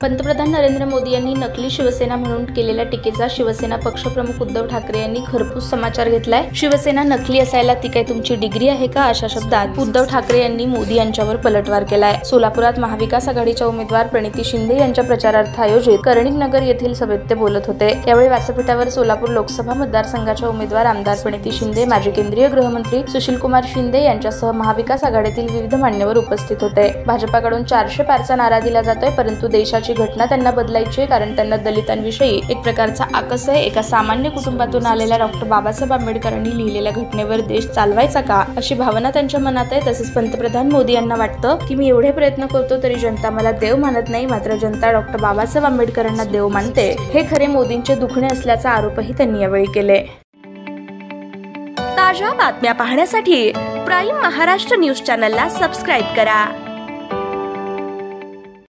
पंतप्रधान नरेंद्र मोदी यांनी नकली शिवसेना म्हणून केलेल्या टीकेचा शिवसेना पक्षप्रमुख उद्धव ठाकरे यांनी खरपूस समाचार घेतलाय। शिवसेना नकली असायला ती काय तुमची डिग्री आहे का, अशा शब्दात उद्धव ठाकरे यांनी मोदी यांच्यावर पलटवार केलाय। सोलापुरात महाविकास आघाडीच्या उमेदवार प्रणिती शिंदे यांच्या प्रचारार्थ आयोजित कर्णिकनगर येथील सभेत ते बोलत होते। यावेळी व्यासपीठावर सोलापूर लोकसभा मतदारसंघाच्या उमेदवार आमदार प्रणिती शिंदे, माजी केंद्रीय गृहमंत्री सुशीलकुमार शिंदे यांच्यासह महाविकास आघाडीतील विविध मान्यवर उपस्थित होते। भाजपाकडून 400 पारचा नारा दिला जातोय, परंतु देशाची घटना त्यांना बदलायची आहे, कारण त्यांना दलितांविषयी एक प्रकारचा आकस आहे। एका सामान्य कुटुंबातून आलेल्या डॉक्टर बाबासाहेब आंबेडकरांनी लिहिलेल्या घटनेवर देश चालवायचा का, अशी भावना त्यांच्या मनात आहे। तसेच पंतप्रधान मोदी यांना वाटतं की मी एवढे प्रयत्न करतो तरी जनता मला देव मानत नाही, मात्र जनता डॉक्टर बाबासाहेब आंबेडकरांना देव मानते। हे खरे मोदींचे दुखणे असल्याचा आरोपही त्यांनी यावेळी केले। ताज्या बातम्या पाहण्यासाठी प्राईम महाराष्ट्र न्यूज चॅनलला सबस्क्राईब करा।